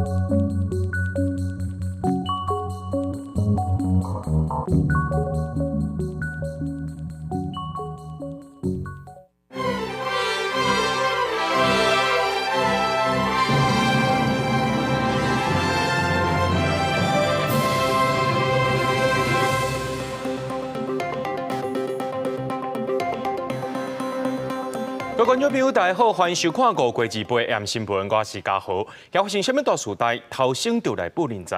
各位观众朋友，大家好，欢迎收看《5月2日 AM 新闻》，我是嘉豪。要发生什么大事代，头先就来报您知。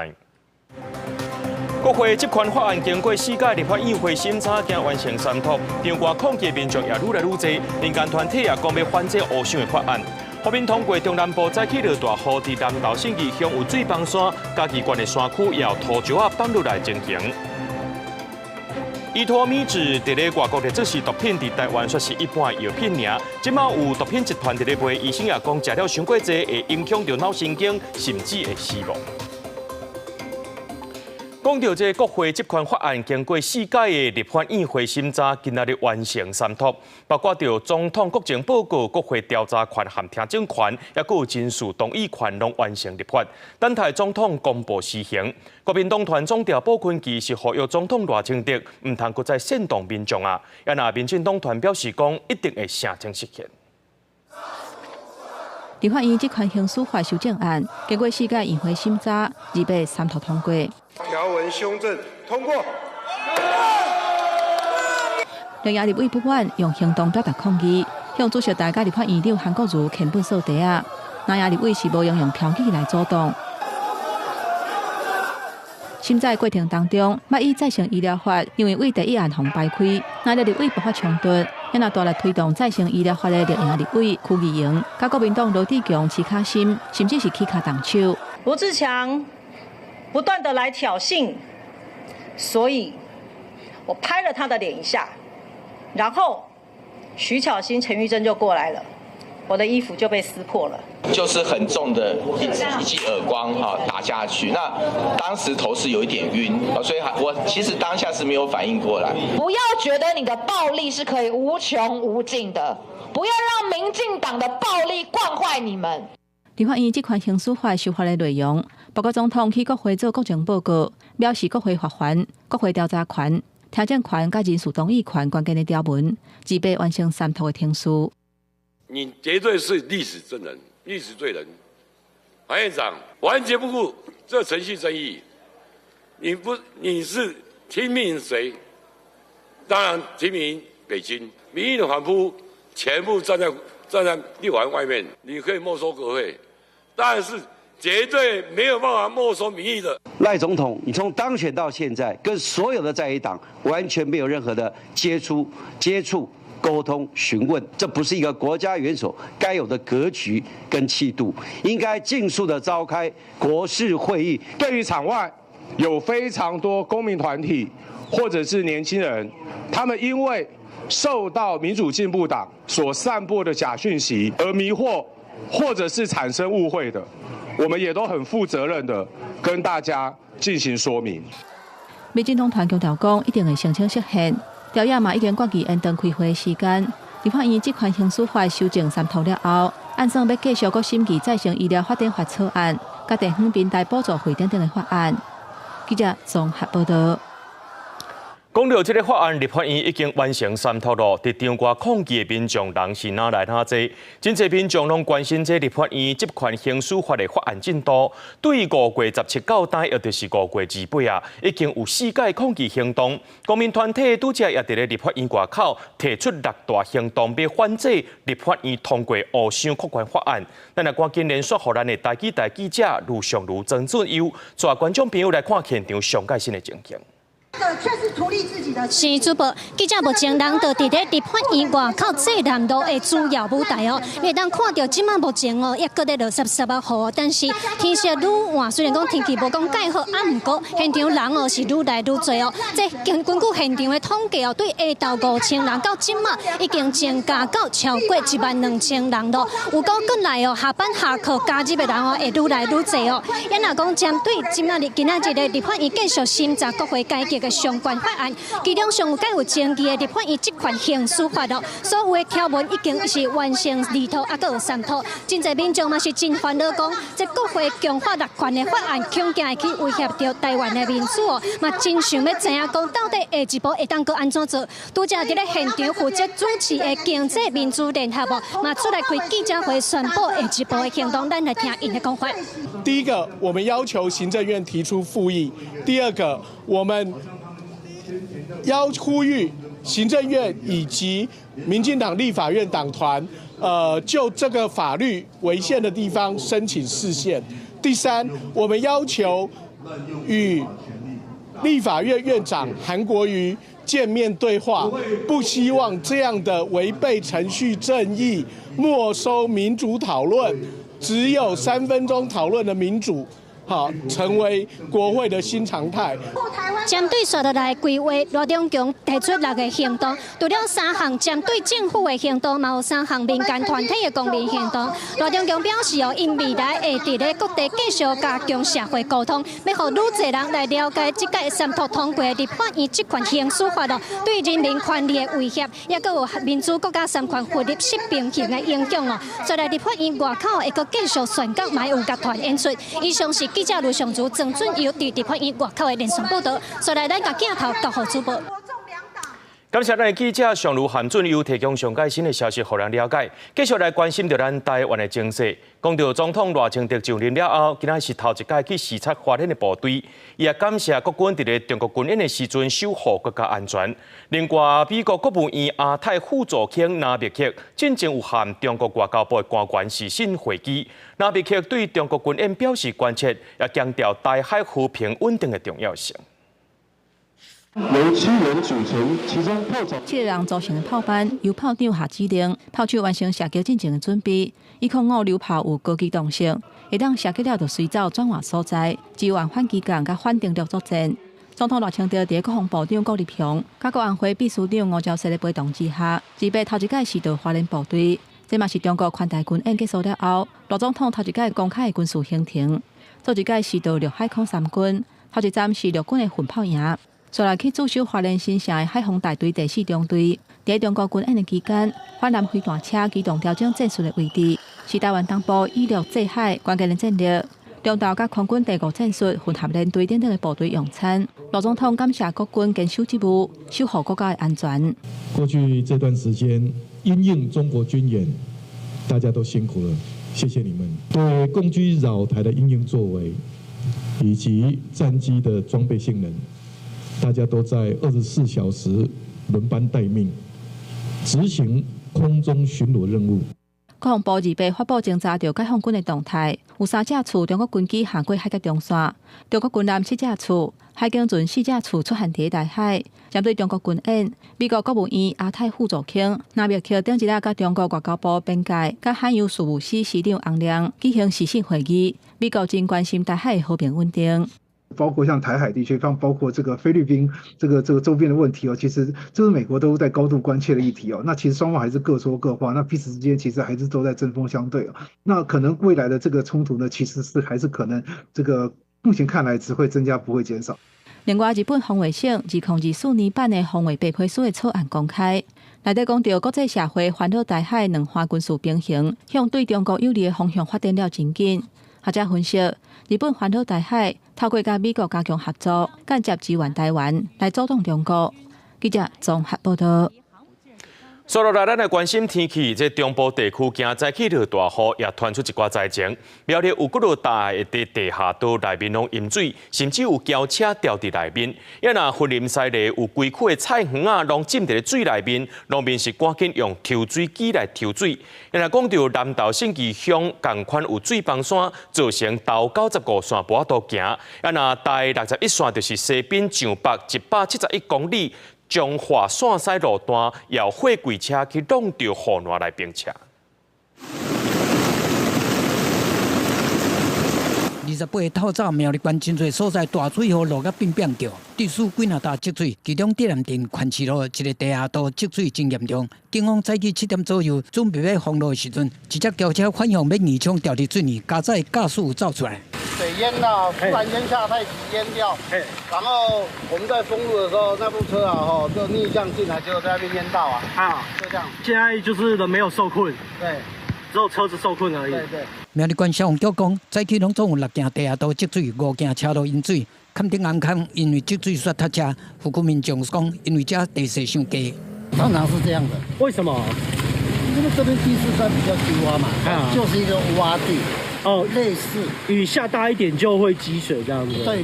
国会这款法案经过4届立法院会审查，竟完成三读，场外抗议民众也愈来愈多，民间团体也讲要反这乌想的法案。国民通过中南部再起落大雨，伫南投信义乡有水崩山，嘉义县的山区也有土石放落来进行。依托米制伫咧外国的这是毒品，伫台湾却是一般药品尔。今麦有毒品集团伫咧卖，医生也讲食了伤过济，会影响到脑神经，甚至会死亡。讲到这国会这款法案，经过4届的立法院会审查，今仔日完成三读，包括着总统国情报告、国会调查权和听证权，也有人事动议权，拢完成立法。等待总统公布施行。国民党团总调鲍坤基是呼吁总统赖清德唔通搁再煽动民众啊！也那民进党团表示讲，一定会声情实现。立法院这款刑事法修正案，经过4届议会审查，2被三读通过。条文修正通过。两亚立委不满，用行动表达抗议，向主席大家立法院长韩国瑜签本扫地啊！南亚立委是无用挑语来阻挡。审查过程当中，麦以再生医疗法因为为第一案红败开，南亚立委爆发冲突，也那大力推动再生医疗法的绿营立委区议员，甲国民党罗志强、齐卡心，甚至是起卡动手。罗志强不断的来挑衅，所以我拍了他的脸一下，然后徐巧芯、陈玉珍就过来了，我的衣服就被撕破了。就是很重的一记耳光打下去，那当时头是有一点晕，所以我其实当下是没有反应过来。不要觉得你的暴力是可以无穷无尽的，不要让民进党的暴力惯坏你们。立法院这款刑事法修法的内容，包括总统去国会做国情报告，表示国会法权、国会调查权、听证权甲人事动议权关键的条文，2被完成三读的听书。你绝对是历史真人、历史罪人，韩院长完全不顾这程序正义。你是听命谁？当然听命北京，民意的反扑全部站在立法院外面，你可以没收国会，但是绝对没有办法没收民意的。赖总统，你从当选到现在，跟所有的在野党完全没有任何的接触、沟通、询问，这不是一个国家元首该有的格局跟气度，应该尽速的召开国事会议。对于场外有非常多公民团体或者是年轻人，他们因为受到民主进步党所散播的假讯息而迷惑，或者是产生误会的，我们也都很负责任的跟大家进行说明。民进党团强调讲，一定会澄清实现。调研嘛已经决议延长开会的时间。立法院这款刑事法修正三读了后，按算要继续阁审议再生医疗发展法草案，甲地方平台补助费等等的法案。记者综合报道。讲到这个法案，立法院已经完成三读了。伫场外抗议的民众人是哪来哪济？真侪民众拢关心这立法院这款刑事法的法案进度。对于5月17交代，也就是5月28啊，已经有4届抗议行动。公民团体拄则也伫咧立法院外口提出6大行动，要反制立法院通过乌想扩权法案。咱来赶紧连续互咱的台记者卢尚如、曾俊佑，带观众朋友来看现场上最新的情形。却是图利自己的。是主播记者目前人就伫咧立法院外口最南路的主要舞台哦，你会当看到即马目前哦，也搁在落13雨，但是天色愈晚，虽然讲天气无讲介好，毋过现场人哦是愈来愈多哦。这根据现场的统计哦，对下昼5000人到即马已经增加到超过12000人咯。有讲过来哦，下班下课加入的人哦会愈来愈多哦。也若讲针对今仔日的立法院继续审查国会改革个相关法案，其中上有介有争议的立法院这款刑事法哦，所有的条文已经是完成2套，还佫有3套。真侪民众嘛是真烦恼，讲这国会强化6权的法案，恐惊会去威胁到台湾的民主哦，嘛真想要知影讲到底下一步会当佫安怎做？拄则伫咧现场负责主持的经济民主联合哦，嘛出来开记者会宣布下一步的行动，咱来听因的讲法。第一个，我们要求行政院提出复议；第二个，我们要呼吁行政院以及民进党立法院党团，就这个法律违宪的地方申请释宪。第三，我们要求与立法院院长韩国瑜见面对话，不希望这样的违背程序正义、没收民主讨论，只有3分钟讨论的民主，成为国会的新常态。针对接落来规划，罗中强提出6个行动，除了3项针对政府的行动，嘛有3项民间团体的公民行动。罗中强表示因未来会伫咧各地继续加强社会沟通，要让愈侪人来了解这届3读通过的立法院这款刑事法对人民权利的威胁，也佫有民主国家3权法律失平衡的影响哦。再来立法院外口会佫继续宣告，嘛有乐团演出。以上是记者卢尚竹、郑准佑伫立法院外口的连线报道。再来，咱甲镜头交互主播。感谢咱的记者尚如韩准佑提供上最新的消息，互咱了解。继续来关心着咱台湾的情势。讲到总统赖清德就任了后，今仔是头一届去视察花莲的部队，伊也感谢国军伫咧中国军演的时阵守护国家安全。另外，美国国务院亚太副总卿纳别克进前有和中国外交部的官员视讯会议。纳别克对中国军演表示关切，也强调台海和平稳定的重要性。由7人组成，其中炮长7个人组成的炮班由炮长下指令，炮手完成射击进前的准备。105榴炮有高机动性，会当射击了就随走转换所在，支援反机港甲反定力作战。总统赖清德伫国防部长郭立雄、甲国安会秘书长吴钊燮的陪同之下，自备头一届视察花莲部队。这嘛是中国宽大军演结束了后，赖总统头一届公开的军事行程。做一届视察陆海空3军，头一站是陆军的混炮营。再来去驻守花莲新城的海防大队第4中队，在中国军演的期间，泛蓝飞弹车机动调整战术的位置，是台湾东部以陆制海关键的战略。中岛甲空军第5战术混合连队等等的部队用餐。罗总统感谢国军坚守职务，守护国家的安全。过去这段时间，因应中国军演，大家都辛苦了，谢谢你们。对共机扰台的因应作为，以及战机的装备性能。大家都在24小时轮班待命，执行空中巡逻任务。国防部2日发布侦查到解放军的动态，有3架次中国军机行过海峡中线，中国军舰7架次，海警船4架次出现伫大海。针对中国军演，美国国务院亚太副总卿纳别克顶一日甲中国外交部边界甲海洋事务司司长洪亮举行视讯会议，美国真关心台海的和平稳定。包括像台海地区，包括这个菲律宾这个周边的问题其实这是美国都在高度关切的议题那其实双方还是各说各话，那彼此之间其实还是都在针锋相对那可能未来的这个冲突呢，其实是还是可能这个目前看来只会增加不会减少。另外，日本防卫省2024年版的防卫白皮书的草案公开，内底讲到国际社会烦恼台海两岸军事平衡向对中国有利的方向发展了真紧。学者分析，日本烦恼台海透过甲美国加强合作，间接支援台湾来阻挡中国。记者综合报道。接落来，咱来关心天气。这中部地区今早起落大雨，也传出一寡灾情。苗栗有几落大海的地下道内面拢淹水，甚至有轿车掉伫内面。也若云林西里有规区的菜园啊，拢浸伫咧水内面，农民是赶紧用抽水机来抽水。也若讲到南投信义乡共款有水崩山，造成头95线无法度行。也若第61线就是西滨上北171公里。彰化线西路段由货柜车去弄到河南来并车。28个透早苗栗县真侪所在大水河落甲变叫，地数几若大积水，其中地南镇宽市路一个地下道积水真严重。警方早起7点左右准备要封路的时阵，一只轿车反向要逆冲掉伫水里，加载驾驶走出来。水淹了，突然间下太急淹掉。然后我们在封路的时候，那部车啊，就逆向进来，结果在那边淹到啊。就这样。现在就是人没有受困，对，只有车子受困而已。对。苗栗县消防局讲，早起拢总有6件地下道积水，5件车路淹水。坎顶安康因为积水煞塞车，呼吁民众讲，因为这地势上低。常常是这样的。为什么？因为这边第4山比较低洼嘛，就是一个洼地。哦，类似雨下大一点就会积水这样子。对。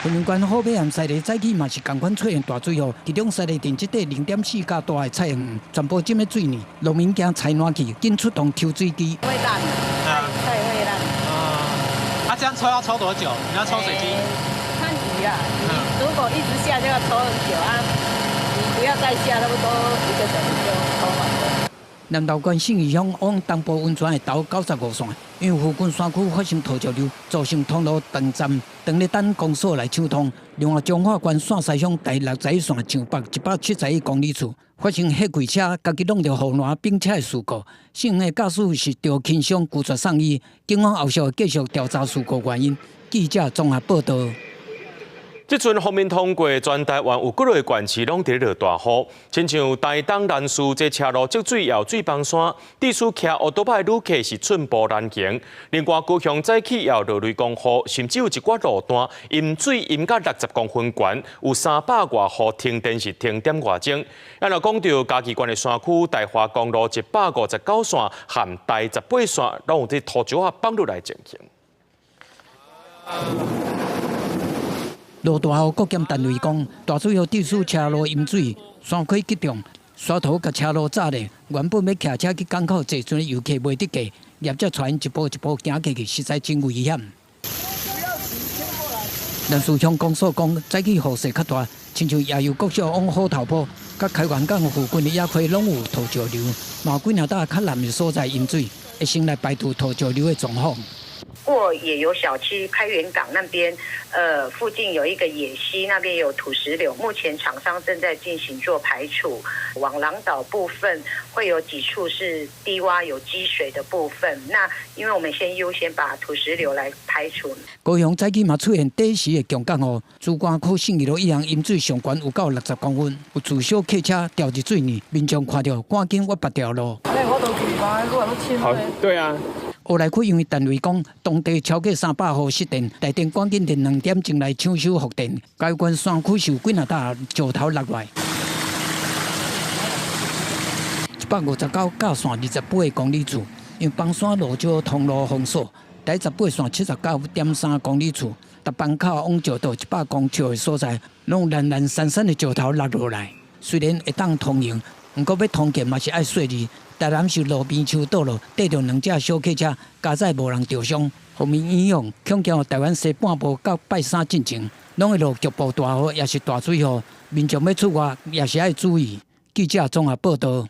云林县后尾岸西里早起嘛是同款出现大水后，其中西里镇这块0.4甲大的菜园全部浸在水里，农民惊采暖气，紧出动抽水机。会烂，菜会烂。这样抽要抽多久？你要抽水晶？看雨啊，你如果一直下就要抽很久啊，你不要再下，差不多1个小时就抽完了。南投县信义乡往东部温泉的头95线，因为附近山区发生土石流，造成通路断站，等咧等公所来抢通。另外，彰化县线西乡第6十一线上北171公里处发生货柜车家己弄着护栏并且的事故，幸运驾驶是着轻伤拒绝送医。警方后续会继续调查事故原因。记者综合报道。即阵方面通过，全台湾有各类县市拢伫落大雨，亲像台东南市这车路积水也水崩山，地区骑奥多拜旅客是寸步难行。另外，高雄早起也落雷公雨，甚至有一寡路段淹水淹到60公分悬，有300外户停电是停点外钟。也若讲到嘉义县的山区，台华公路159线含第18线，拢有伫土石啊放落来进行。落大雨，国检单位讲，大水后地区车路淹水，山区急重，沙土甲车路炸咧。原本要骑车去港口坐船的游客袂得过，业者船一步一步行过去，实在真危险。南市乡公所讲，早起雨势较大，亲像夜游国小往虎头埔、甲开元港附近的野溪拢有土石流，嘛有几若搭较南的所在淹水，会先来排除土石流的状况。或也有小区开元港那边，附近有一个野溪，那边有土石流，目前厂商正在进行做排除。往廊岛部分会有几处是低洼有积水的部分，那因为我们先优先把土石流来排除。高雄早起嘛出现短时的强降雨，主管区信义路一样淹水上悬有到60公分，有自小客车掉入水里，民众看到赶紧挖拔条路。好，对啊。后来区因为单位讲，当地超过300户失电，台电赶紧电2点钟来抢修复电。该县山区受几若搭石头落来，159架线28公里处，因崩山路桥通路封锁，第18线79.3公里处，达班口往石道100公尺的所在，拢有蓝蓝闪闪的石头落落来。虽然会当通用，不过要通过嘛是爱细致。台南市路边树道路缀着2架小客车，加载无人受伤。方面影响，恐惊台湾西半部到拜山进程，拢会落局部大雨，也是大水雨。民众要出外也是要注意。记者综合报道。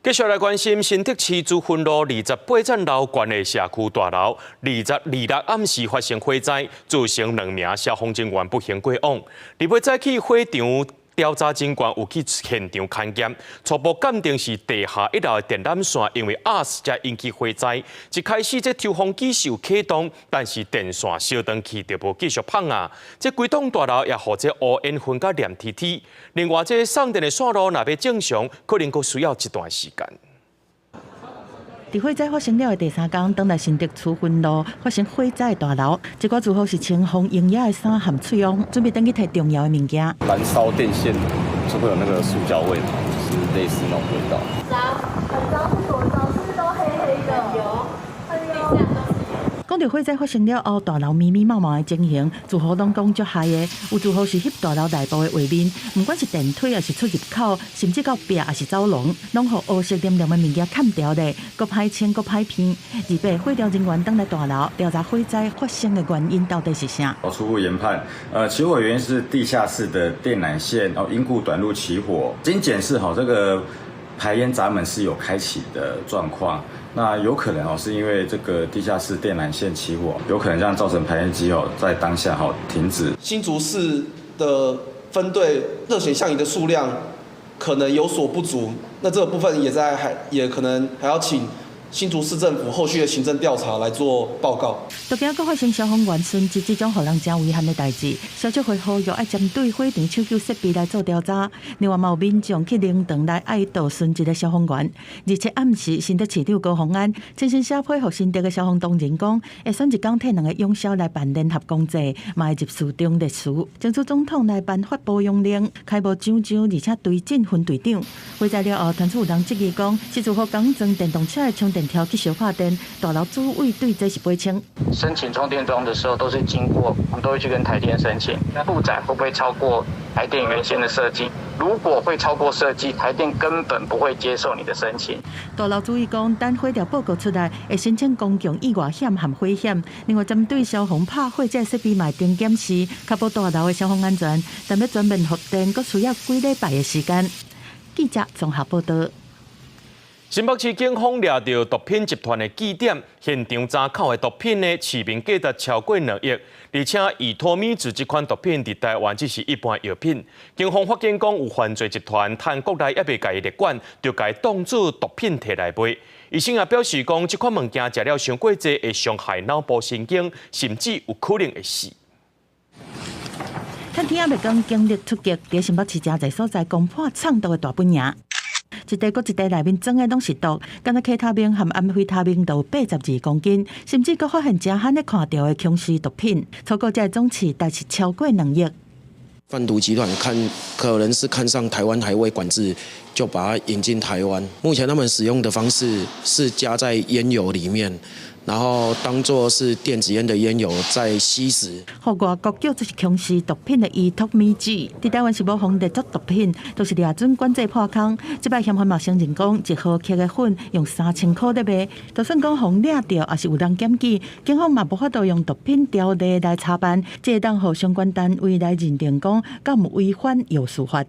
继续来关心新竹市主分路28站楼悬的社区大楼，26暗时发生火灾，造成2名消防人员不幸过往。日尾早起火场。调查警官有去现场勘检，初步鉴定是地下1楼的电缆线因为压实才引起火灾。一开始这抽风机是有启动，但是电线烧断去就无继续碰啊。这规栋大楼也和这乌烟熏甲黏贴贴。另外，这送电的线路若要正常，可能佫需要一段时间。伫火灾发生了的第3天，当来新竹区分路发生火灾的大楼，一个住户是清风营业的衫含翠翁，准备登去摕重要的物件。燃烧电线就会有那个塑胶味嘛，就是类似那种味道。很脏，是多脏，是不是都黑黑的？有，讲到火灾发生了后，大楼密密麻麻的情形，住户拢讲足害的。有住户是翕大楼内部的画面，不管是电梯，还是出入口，甚至到壁，还是走廊，拢互黑色黏黏的物件砍掉咧，搁歹清，搁歹片。日尾火调人员登来大楼调查火灾发生的原因到底是啥？初步研判，起火原因是地下室的电缆线因故短路起火。经检视这个排烟闸门是有开启的状况。那有可能是因为这个地下室电缆线起火，有可能这样造成排烟机在当下停止。新竹市的分队热水项仪的数量可能有所不足，那这个部分也可能还要请新竹市政府后续的行政调查来做报告。都惊阁发生消防员殉职这种互人真遗憾的代志，消促会呼吁爱针对火场抢救设备来做调查。另外，嘛有民众去灵堂来哀悼殉职的消防员。而且暗时，新竹市长高虹安亲身写配合新竹的消防同仁讲，会选一天替2个勇消来办联合公祭，嘛会入事中烈士，争取总统来颁发保养令，开幕上而且对进分队长。会在了后，传出有人质疑讲，是如何讲装电动车的充电条去小化电，大楼主委对这是不清。申请充电桩的时候，都是经过，我们都会去跟台电申请，负载会不会超过台电原先的设计？如果会超过设计，台电根本不会接受你的申请。大楼主委讲，等火调报告出来，会申请公共意外险和火险。另外，针对消防拍火这设备卖定检视，确保大楼的消防安全，但要全面复电，佫需要几礼拜的时间。记者综合报道。新北市警方抓到毒品集团的据点，现场查扣的毒品呢，市面价值超过2亿，而且以托米酯这款毒品伫台湾只是一般药品。警方发现讲有犯罪集团趁国内也未甲伊列管，就甲伊当作毒品摕来卖。医生也表示讲，这款物件食了伤过济，会伤害脑部神经，甚至有可能会死。趁天也未讲经历出击，伫新北市真侪所在攻破藏毒的大本营。一袋搁一袋内面装的拢是毒，敢若 K 他命和安非他命都有82公斤，甚至搁发现真罕的看到的强势毒品，超过这总值大是超过2亿。贩毒集团可能是看上台湾还未管制，就把它引进台湾。目前他们使用的方式是加在烟油里面，然后当作是电子烟的烟油再吸食。互外国叫做是强势毒品的伊托米酯，伫台湾是无防列作毒品，都是抓准管制破空。这摆嫌犯嘛承认讲，1毫克的粉用3000块在卖，就算讲防抓到，也是有人检举，警方嘛无法度用毒品条例来查办，这会当互相关单位来认定讲，敢有违反有处罚。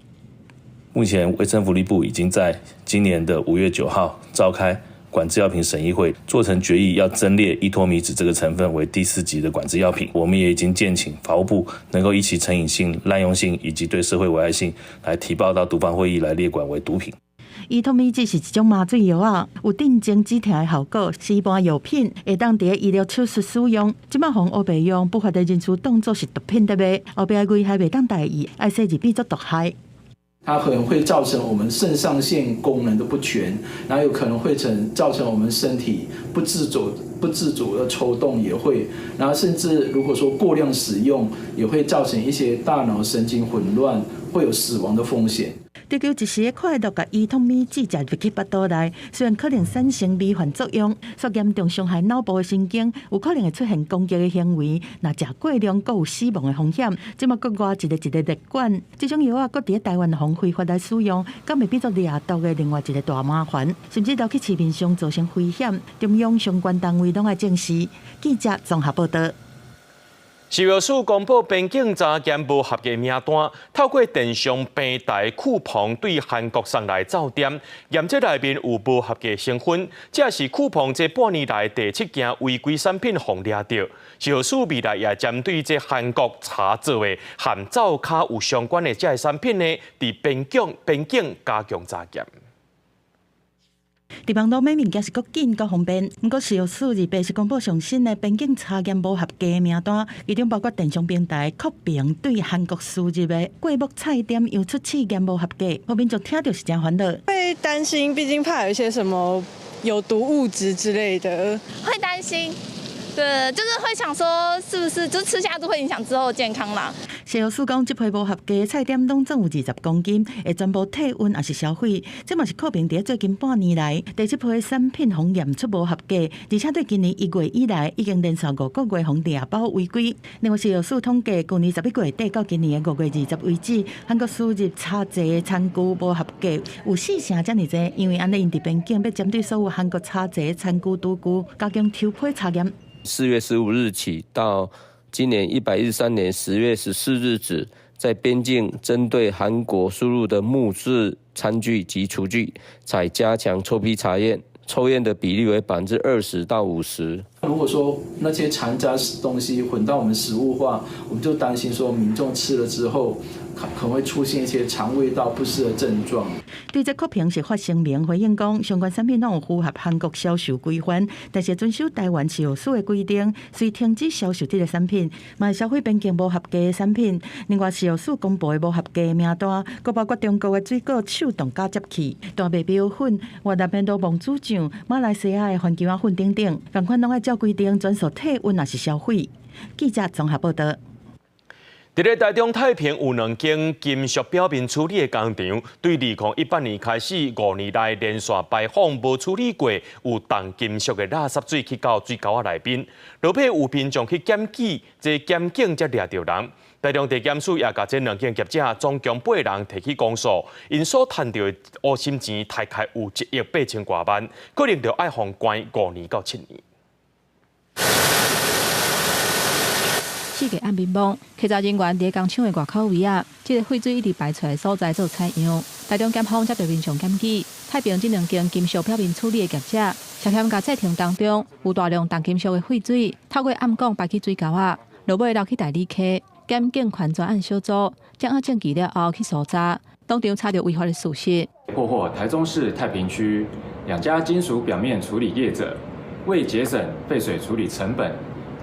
目前卫生福利部已经在今年的5月9号召开管制药品审议会，做成决议，要增列依托米酯这个成分为第4级的管制药品。我们也已经建请法务部能够依其成瘾性、滥用性以及对社会危害性，来提报到毒防会议来列管为毒品。依托米酯是一种麻醉药啊，有镇静止痛的效果，是一般药品，会当伫医疗手术使用。即摆防黑白用不法的人士当作是毒品在卖，黑白危害袂当代意，爱说是变作毒害。它可能会造成我们肾上腺功能的不全，然后有可能会造成我们身体不自主的抽动，也会，然后甚至如果说过量使用，也会造成一些大脑神经混乱，会有死亡的风险。追究一时的快乐，甲依托米酯食入去腹肚内，虽然可能产生迷幻作用，所严重伤害脑部的神经，有可能会出现攻击的行为。若食过量，佫有死亡的风险。即马佫外一个列管，这种药啊，佫伫台湾防非法来使用，敢会变作掠毒的另外一个大麻烦，甚至导去市面上造成危险。中央相关单位拢爱正视。记者综合报道。食药署公布边境查验无合格名单，透过电商平台酷鹏对韩国送来照点，验这内面有无合格成分，这是酷鹏这半年来第7件违规产品互抓到。食药署未来也针对这韩国查做的和灶卡有相关的这产品呢，伫边境加强查验。伫网络买物件是搁紧搁方便，不过食药署日白是公布上新的边境查验无合格的名单，其中包括电商平台酷鹏对韩国输入的过目菜店又出试验无合格，后面就听到是真烦恼，会担心，毕竟怕有一些什么有毒物质之类的，会担心。对，就是会想说，是不是就吃下肚会影响之后的健康啦？食药署讲，这批无合格的菜点拢总有20公斤，会全部退运还是销毁。这嘛是酷鹏伫最近半年来第7批的产品互验出无合格，而且对今年1月以来已经连续5个月互抓包违规。另外，食药署统计，去年11月底到今年的5月20为止，韩国输入茶剂的残余无合格有4成这么多，因为安尼因伫边境要针对所有韩国茶剂的残余毒具加强抽批查验。4月15日起到今年113年10月14日止，在边境针对韩国输入的木质餐具及厨具，采加强抽批查验，抽验的比例为20%到50%。如果说那些残渣东西混到我们食物化，我们就担心说民众吃了之后，可能会出现一些肠胃道不适的症状。对这柯平是发声明回应讲，相关产品拢有符合韩国销售规范，但是遵守台湾持有署的规定，虽停止销售这个产品，嘛消费边境无合格的产品。另外，持有署公布的无合格的名单，佮包括中国的水果手动加接器、大麦表粉、越南面都蒙珠酱、马来西亚的番茄粉等等，同款拢要照规定遵守体温也是消费。记者综合报道。伫咧台中太平有2间金属表面处理的工厂，对2018年开始5年来连续排放无处理过有重金属的垃圾水去到水沟内面，落尾有民众去检举，这检警才抓到人。台中地检署也甲这2间业者总共8人提起公诉，因所赚到的乌心钱大概有1亿8千多万，可能就要罚款5年到7年。4个暗暝网，稽查人员伫工厂的外口位啊，这个废水一直排出来的所在做采样。台中检方接到民众检举，太平这2间金属表面处理的业者，涉嫌甲制停当中有大量重金属的废水，透过暗管排去水沟啊，落尾流去大理溪。检警款专案小组掌握证据了后去搜查，当场查到违法的事实。破获台中市太平区2家金属表面处理业者，为节省废水处理成本，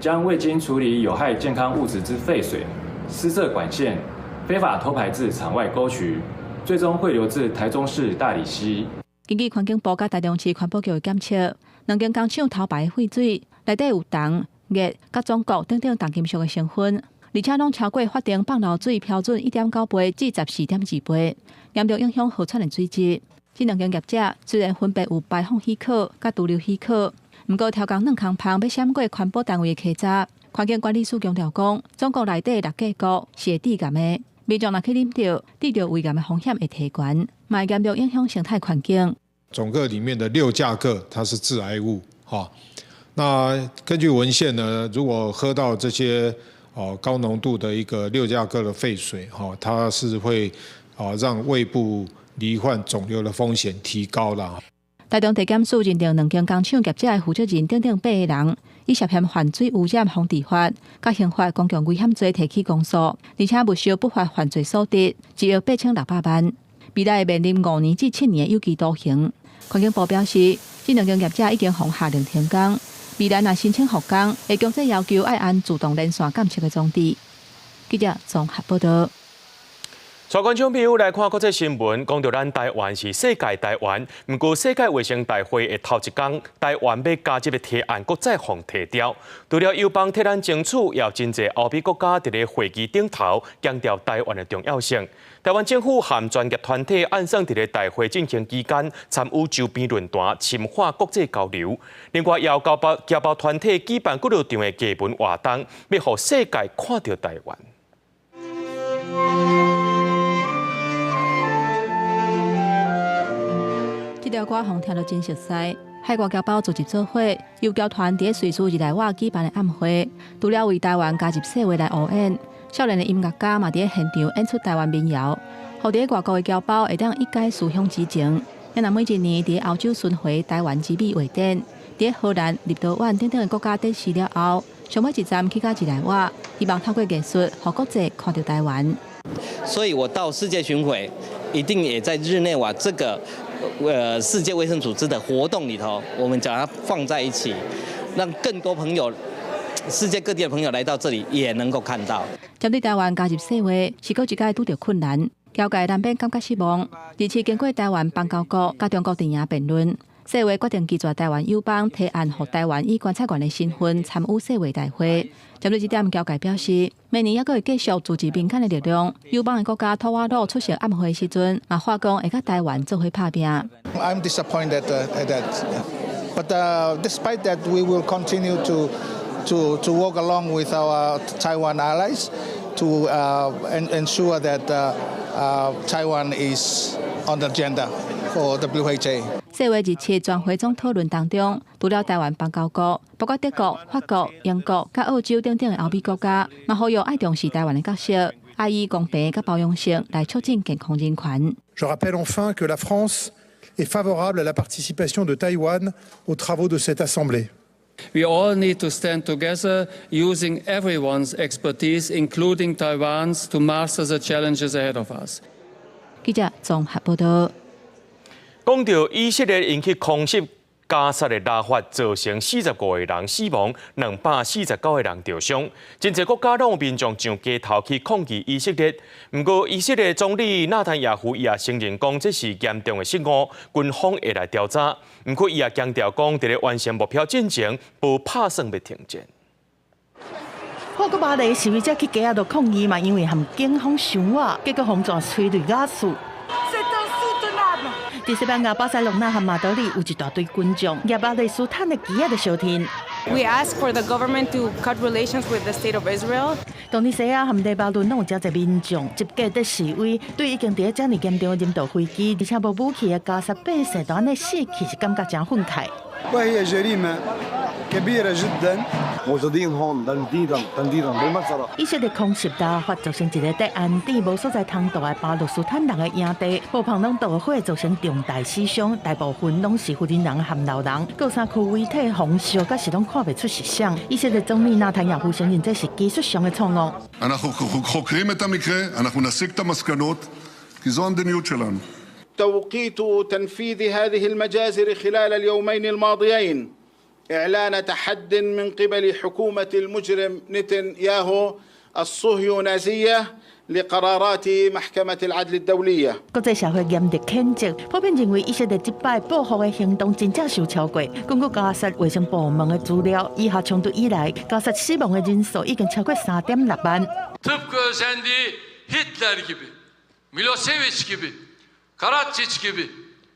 将未经处理有害健康物质之废水、私设管线，非法偷排至场外沟渠，最终汇流至台中市大理溪。根据环境部甲台中市环保局的检测，2间工厂偷排的废水内底有铜、镉、甲中国等等重金属的成分，而且拢超过法定放流水标准1.9倍至14.2倍，严重影响河川的水质。这2间业者虽然分别有排放许可甲独立许可。不过，超工2空棚要闪过环保单位的稽查，环境管理署强调讲，总共内底6架构是致癌的，民众若去啉到，得到胃癌的风险会提悬，嘛严重影响生态环境。总个里面的6价铬它是致癌物，哈。那根据文献呢，如果喝到这些高浓度的一个6价铬的废水，哈，它是会让胃部罹患肿瘤的风险提高了。台中地检署认定2间工厂业者的负责人等等8个人，以涉嫌犯罪污染防治法、甲刑法公共危险罪提起公诉，而且不受不法犯罪所得，1亿8600万，未来会面临5年至7年的有期徒刑。环境部表示，这2间业者已经奉下令停工，未来若申请复工，会强制要求要按自动连线监测的装置。记者综合报道。全观众朋友来看国际新闻，讲到咱台湾是世界台湾，不过世界卫生大会的头一天，台湾要加入的提案，搁再放提掉。除了友邦替咱争取，也有真侪欧美国家伫咧会议顶头强调台湾的重要性。台湾政府和专业团体按算伫咧大会进行期间，参与周边论坛，深化国际交流。另外，也有侨胞团体举办几多场的艺文活动，要让世界看到台湾。这条歌风听到真熟悉。海外侨胞组织做伙，由侨团伫瑞士日内瓦举办的暗会，除了为台湾加入世卫来応援，少年的音乐家嘛伫现场演出台湾民谣，互伫外国的侨胞会当一解思乡之情。也若每一年伫欧洲巡回台湾之美画展，伫荷兰、立陶宛等等的国家展示了后，上尾一站去到日内瓦，希望透过艺术，互国际看到台湾。所以我到世界巡回，一定也在日内瓦这个世界卫生组织的活动里头，我们将它放在一起，让更多朋友、世界各地的朋友来到这里也能够看到。针对台湾加入世卫，是搁一届拄到困难，交界南边感觉失望。而且经过台湾邦交国甲中国阵营辩论，世卫决定拒绝台湾友邦提案，予台湾以观察员的身份参与世卫大会。针对这点，交界表示，明年还佫会继续组织民间的力量，友邦的国家托瓦鲁出席暗会时阵，也话讲会甲台湾做伙拍拼。I'm disappointed at that, but despite that, we will continue to work along with our Taiwan allies to ensure that Taiwan is on the agenda for WHA. 世卫27全会总讨论当中，除了台湾邦交国，包括德国、法国、英国、甲澳洲等等的欧美国家，嘛呼吁爱重视台湾的角色，爱以公平甲包容性来促进健康人权。Je rappelle enfin que la France est favorable à la participation de Taïwan aux travaux de cette Assemblée. We all need to stand together, using everyone's expertise, including Taiwan's, to master the challenges ahead of us. 记者综合报道。讲到以色列引起空袭加沙的拉法，造成45个人死亡，249个人受伤。真侪国家拢有民众上街头去抗议以色列。不过，以色列总理纳坦雅胡也承认讲这是严重的失误，军方会来调查。不过，伊也强调讲，伫咧完成目标进前，无打算要停战。法国巴黎示威者去街仔度抗议嘛，因为和警方相斡，结果防撞催泪瓦斯。在西班牙巴塞隆纳和马德里有一大堆群众，亚巴雷斯坦的旗仔在烧天。We ask for the government to cut relations with the state of Israel. 当地西亚和黎巴嫩拢有真侪民众集结在示威，对已经伫遮尔严重的人道危机，而且无武器的加沙百姓，当安尼死去是感觉真愤慨。وهي جريمة كبيرة جدا وتضييعهم تنديدا بالمسألة。以色列空袭拉法造成一个在安地无所在通道的巴勒斯坦人的营地，火旁拢导火造成重大死伤，大部分拢是富人人和老人，各山区遗体红烧，甲是拢看不出实相。以色列总理纳坦雅胡承认这是技术上的错误。אנחנו חוקרים את המקרה, אנחנו נסיק את המסקנות, כי זו המדיניות שלנו. توقيت تنفيذ هذه المجازر خلال اليومين الماضيين إعلان تحد من قبل حكومة المجرم نتنياهو الصهيونازية لقرارات محكمة العدل الدولية。国际社会严厉谴责，普遍认为以色列这摆报复的行动真正受超过。根据加沙卫生部门的资料，以下冲突以来，加沙死亡的人数已经超过3.6万。tıpkı özendiği Hitler gibi, Milosevic gibi, Karadzic gibi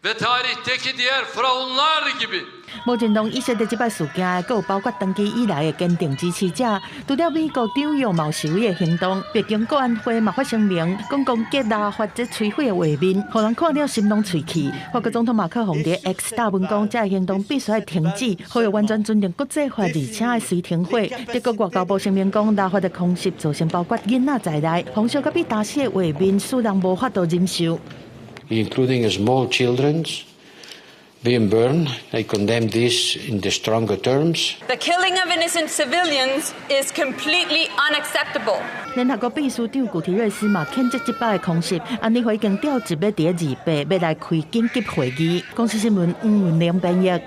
ve tarihteki diğer firavunlar gibi。无认同以色列这摆事件，还有包括长期以来的坚定支持者，除了美国纽约冒示威的行动，北京国安会嘛发声明，讲攻击拉法这摧毁的画面，让人看了心拢碎去。法国总统马克龙伫 X 大文讲，这个行动必须要停止，好要完全尊重国际法，而且要随停火。德国外交部声明讲，拉法的空袭造成包括囡仔在内，红烧甲被打死的画面，使人无法度忍受。Including small children's being burned. I condemn this in the stronger terms. The killing of innocent civilians is completely unacceptable. 联合国秘书长古提瑞斯嘛谴责这摆的空袭，安理会已经调集要伫2八要来开紧急会议。公司新闻黄文玲编译。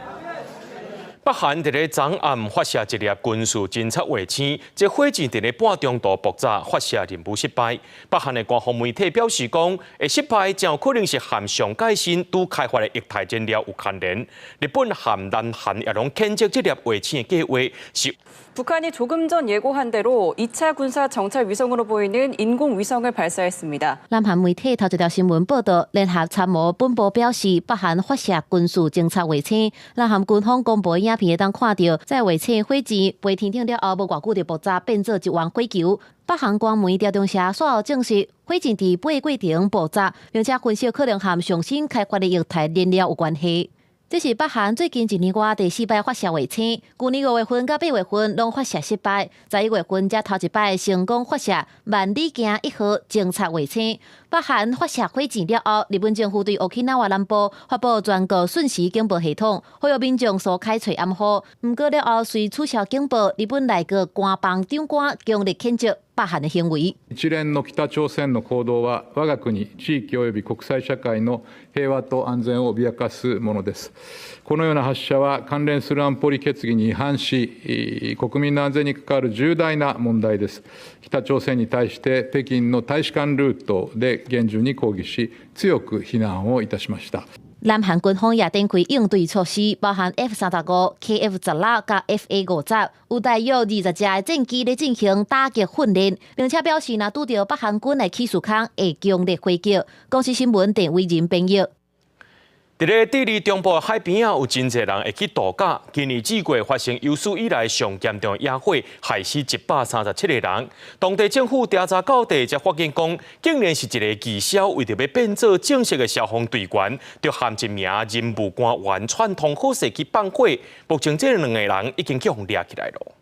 北韩伫咧昨暗发射一粒军事侦察卫星，这火箭伫咧半中度爆炸，发射任务失败。北韩的官方媒体表示讲，会失败真有可能是和上届新拄开发的液态燃料有关联。日本和南韩也拢谴责这粒卫星的计划是。 북한이 조금 전 예고한 대로 2차 군사 정찰 위성으로 보이는 인공 위성을 발사했습니다. 南韩媒体头一条新闻报道，联合参谋本部表示，北韩发射军事侦察卫星。南韩军方公布影片会当看到，在卫星火箭飞天顶了后，无偌久就爆炸，变做一湾火球。北韩官媒朝中社随后证实，火箭伫飞过程爆炸，并且分析可能和上新开发的液态燃料有关系。 这是北韩最近1年外第4摆发射卫星，去年5月份到8月份拢发射失败，在1月份才头一摆成功发射万里镜1号侦察卫星。北韩发射火箭了后，日本政府对 Okinawa 南部发布全国瞬时警报系统，呼吁民众所开采暗号。不过了后随取消警报，日本内阁官房长官强烈谴责北韓の行為。一連の北朝鮮の行動は我が国、地域及び国際社会の平和と安全を脅かすものです。このような発射は関連する安保理決議に違反し、国民の安全に関わる重大な問題です。北朝鮮に対して北京の大使館ルートで厳重に抗議し、強く非難をいたしました。 南韓軍方也展開應對措施，包含 F-35、KF-16甲 FA-50，有大約20隻的戰機咧進行打擊訓練，並且表示若拄到北韓軍的起事空，會強烈回擊。公司新聞鄭偉仁編譯。 伫咧智利中部海邊啊，有真濟人會去度假。今年4月發生有史以來上嚴重野火，害死137個人。當地政府調查到底，才發現講，竟然是一個技校為着要變做正式的消防隊員，就含一名任務官員串通好勢去放火。目前這2個人已經叫掠起來了。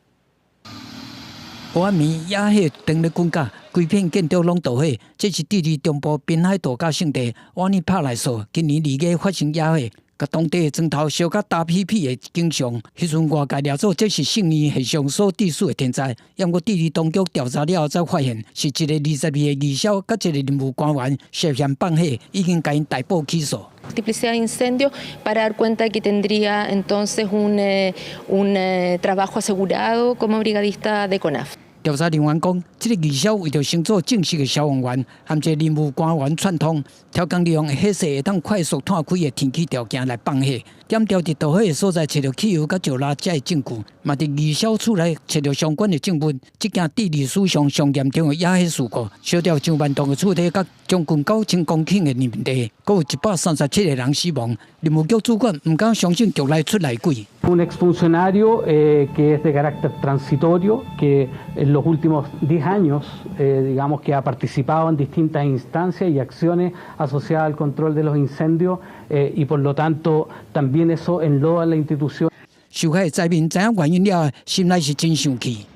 黑暗暝野火長咧滾甲，規片建築攏着火。這是智利中部濱海度假勝地瓦尼帕萊索今年2月發生野火，甲当地的砖头烧甲大屁屁的景象，迄阵外界了做这是圣婴现象所致死的天灾。因过地理当局调查了后，才发现是一个22岁的义消甲一个任务官员涉嫌放火，已经甲因逮捕起诉。Multiplicidad de incendios para dar cuenta que tendría entonces un trabajo asegurado como brigadista de CONAF. 调查人员讲，这个义消为着乘做正式的消防员，和一个任务官员串通，超工利用火势会当快速拓开的天气条件来放火，检调伫导火的所在找到汽油甲石蜡这的证据，嘛伫义消厝内找到相关的证物。这件地理史上上严重的野火事故，烧掉上万栋的厝体，甲将近9000公顷的林地，还有137个人死亡。任务局主管唔敢相信局内出来鬼。Un exfuncionario que es de carácter transitorio, que en los últimos 10 años, digamos que ha participado en distintas instancias y acciones asociadas al control de los incendios y por lo tanto también eso enloda la institución. 受害灾民知影原因了，心内是真生气。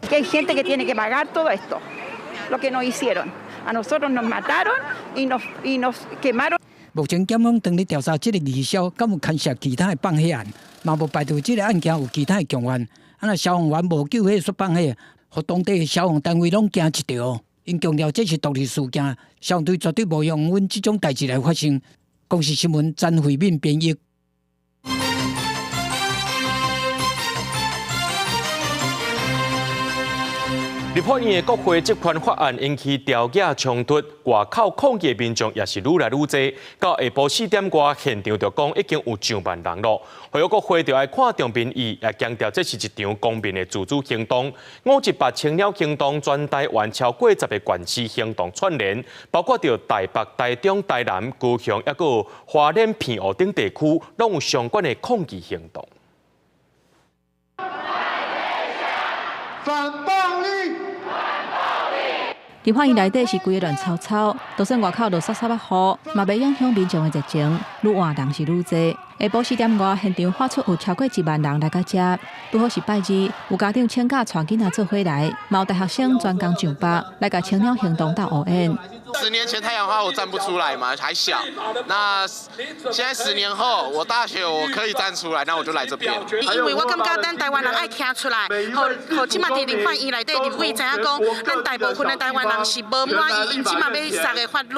Que hay gente que tiene que pagar todo esto, lo que nos hicieron. A nosotros nos mataron y nos quemaron. 目前检方正在调查这个义消敢有牵涉其他的放火案，嘛无排除这个案件有其他的强案。若消防员无救火煞放火，互当地的消防单位拢惊一条。因强调这是独立事件，消防队绝对无容忍这种代志来发生。公视新闻詹慧敏编译。立法院的国会集权法案引起朝野冲突，外口抗议的民众也是愈来愈多。到下晡4点外，现场就讲已经有上万人咯。会国会就爱看重民意，也强调这是一场公平的自主行动。518青鸟行动全台湾超过10个县市行动串联，包括着台北、台中、台南、高雄，还有花莲、屏湖等地区，拢有相关的抗议行动。反暴力！立法院内底是规个乱吵吵，就算外口落沙沙雨，嘛袂影响民众的热情，愈换人是愈多。下晡4点外，现场发出有超过1万人来到这，拄好是拜日，有家长请假带囡仔做伙来，嘛有大学生专工上班来甲青鸟行动斗応援。10年前太阳花我站不出来嘛，还小。那现在10年后，我大学我可以站出来，那我就来这边。因为我感觉咱台湾人爱站出来，互即马伫立法院内底立委知影讲，咱大部分的台湾人是无满意，因即马要杀的法律。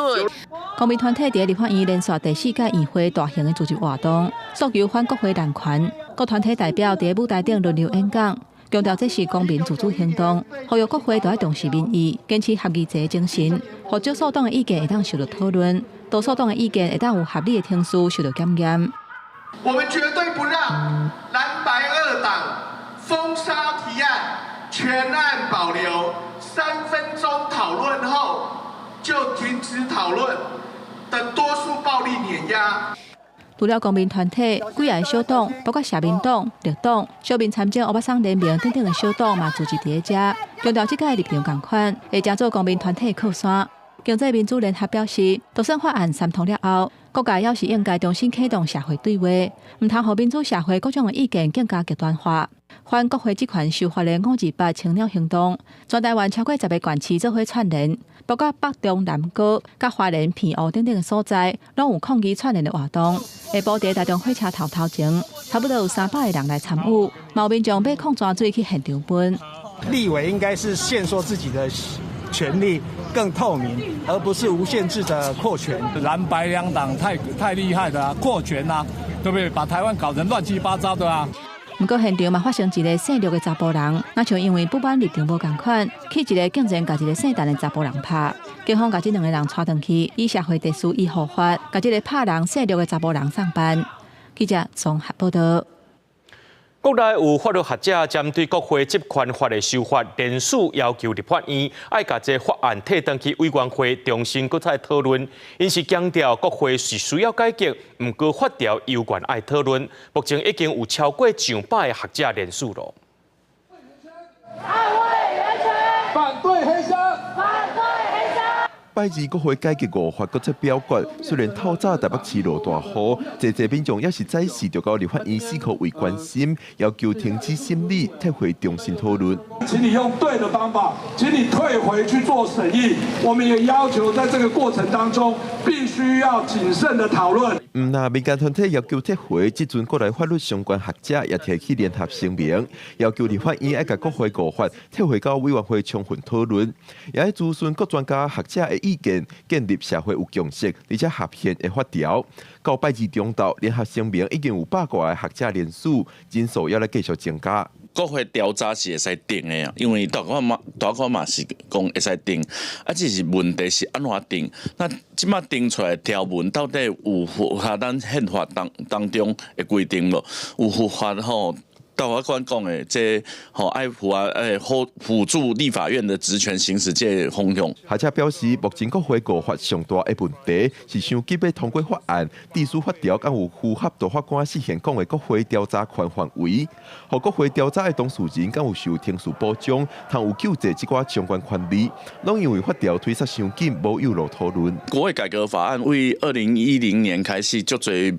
公民团体伫立法院连续第4届议会大型的组织活动，诉求反国会人权。各团体代表伫舞台顶轮流演讲。强调这是公民自主行动，呼吁国会都要重视民意，坚持合议制精神，互少数党的意见会当受到讨论，多数党的意见会当有合理的听数受到检验。我们绝对不让蓝白2党封杀提案，全案保留，3分钟讨论后就停止讨论的多数暴力碾压。除了公民团体，几个小党，包括社民党、绿党、小民参政、欧巴桑联盟等等的小党嘛，组织伫遮，强调即届立场同款，会加做公民团体的靠山。经济民主联合表示，就算法案三通了后，国家要是应该重新启动社会对话，唔通互民主社会各种的意见更加极端化。反国会集权修法的528青鸟行动，全台湾超过10个县市做伙串联，包括北中南高、甲花莲、屏湖等等的所在，拢有抗议串联的活动。下晡伫台中火车头前，差不多有300个人来参与，有民众买矿泉水去现场分。立委应该是限缩自己的权力，更透明，而不是无限制的扩权。蓝白2党太厉害了啊，扩权啊，对不对？把台湾搞成乱七八糟的啊！不过现场嘛发生一个姓刘的查甫人，那像因为不满立场无同款，去一个竟然甲一个姓陈的查甫人拍，警方甲这2个人带回去，以社会特殊依护法，甲这个拍人姓刘的查甫人送办。记者综合报道。国内有法律学者针对国会集权法的修法，联署要求立法院爱把这法案提登去委员会重新搁再讨论。因是强调国会是需要改革，唔过法条有关爱讨论。目前已经有超过上百个学者联署了。反对黑箱！拜二国会改革5法搁再表决，虽然透早台北市落大雨，济民众也是早时就到立法院4科为关心，要求停止审理，退回重新讨论。请你用对的方法，请你退回去做审议。我们也要求在这个过程当中，必须要谨慎的讨论。那民间团体要求撤回即阵国内法律相关学者也提起联合声明，要求立法院要甲国会议法撤回到委员会充分讨论，也要咨询各专家学者的意见，建立社会有共识而且合宪的法条。到拜二中昼，联合声明已经有100个学者联署，人数要来继续增加。国会调查是会使定的啊，因为大概嘛是讲会使定，啊，只是问题是安怎定？那即马定出来条文到底有符合咱宪法当中的规定无？有符合吼？大法官讲的，这爱辅助立法院的职权行使这方向。学者表示，目前国会议法上大的问题是伤急要通过法案，地书法条敢有符合大法官事先讲的国会调查权范围？和国会调查的当事人敢有受刑事保障，通有救济这寡相关权利，拢因为法条推出伤紧，无有路讨论。国会改革法案为2010年开始，足侪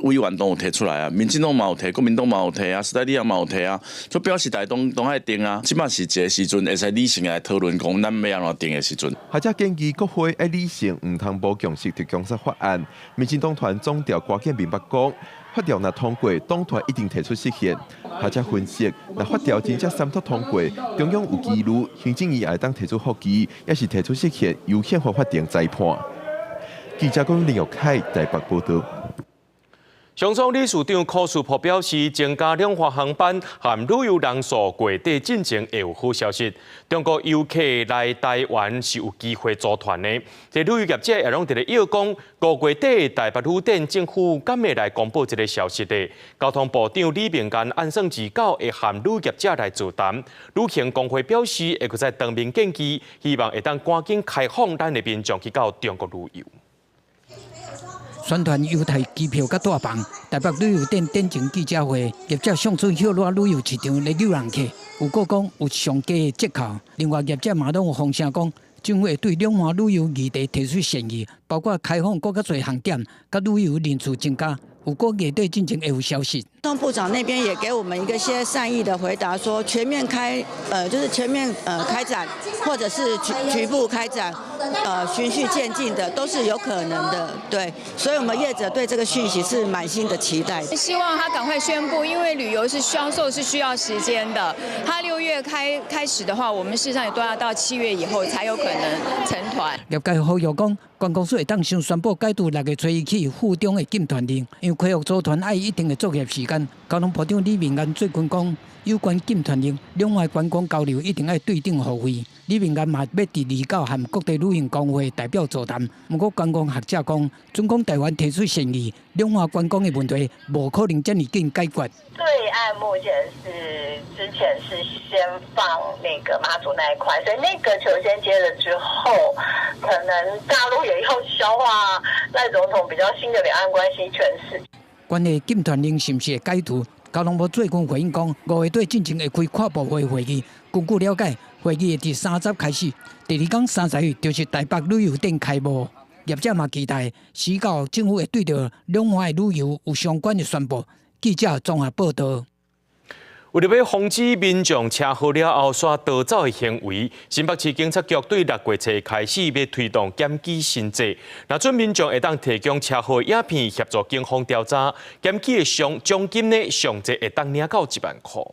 委员都有提出来啊，民进党嘛有提，国民党嘛有提啊，时代力量嘛有提啊，就表示大东爱定啊，即马是一个时阵会使理性来讨论，讲咱要安怎定的时阵。学者建议国会要理性，唔通无共识就强杀法案。民进党团总调郭建明白讲，法条若通过，党团一定提出释宪。学者分析，若法条真正三读通过，中央有记录，行政院也当提出复议，也是提出释宪，由宪法法庭裁判。记者讲林玉凯台北报道。上总理事长柯树波表示，增加两化航班和旅游人数月底进前会有好消息。中国游客来台湾是有机会组团的。这旅游业者也拢伫咧要讲，5月底台北旅店政府敢会来公布这个消息的。交通部长李明干按算29会和旅游业者来座谈。旅行工会表示，会搁再当面建议，希望会当赶紧开放咱的民众去到中国旅游。宣传优待机票甲大房，台北旅游店展前记者会，业者上出小热旅游市场来诱人客，有个讲有上佳的折扣。另外，业者嘛拢有风声讲，政府会对两岸旅游议题提出建议，包括开放更较侪航点，甲旅游人次增加。有个月底进前会有消息。交通部长那边也给我们一些善意的回答，说全面开展，或者是局部开展，循序渐进的都是有可能的，对，所以我们业者对这个讯息是满心的期待。希望他赶快宣布，因为旅游是销售是需要时间的。他6月开始的话，我们事实上也都要到7月以后才有可能成团。业界呼吁讲，观光署会当先宣布解除6月初1起附中的禁团令，因为恢复组团要一定的作业时间。交通部长李明安最近讲，有关禁团令，两岸观光交流一定要对等付费。李明安嘛要第29和各地旅行工会代表座谈，不过观光学者讲，总讲台湾提出建议，两岸观光的问题无可能这么紧解决。对岸目前之前是先放那个马祖那一块，所以那个球先接了之后，可能大陆也要消化赖总统比较新的两岸关系诠释。关于禁团令是不是会解除？交通部最近回应讲，5月底进行会开跨部会会议。根据了解，会议会自30开始，第2天30日就是台北旅游店开幕。业者嘛期待4、9政府会对着两岸旅游有相关的宣布。记者综合报道。为了要防止民众车祸了后耍逃走的行为，新北市警察局对6月初开始要推动检举新制。若准民众会当提供车祸影片协助警方调查，检举的奖金呢上侪会当领到1万块。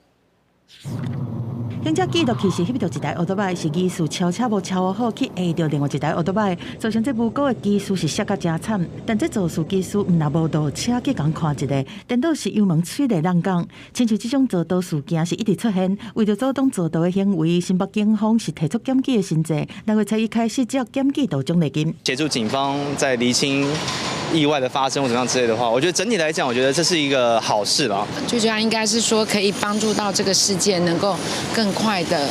警察记录器是翕到一台奥多麦，是技术超车无超好去下到另外一台奥多麦，造成这无辜的技术是摔甲真惨。但这肇事技术毋若无倒车去共看一下，颠倒是油门吹来浪讲。亲像这种遭盗事件是一直出现，为着阻挡遭盗的行为，新北警方是提出检举的新制，6月初1开始只要检举到奖励金，协助警方在厘清意外的发生或怎么样之类的话，我觉得整体来讲，我觉得这是一个好事啦。最主要应该是说可以帮助到这个事件能够更快的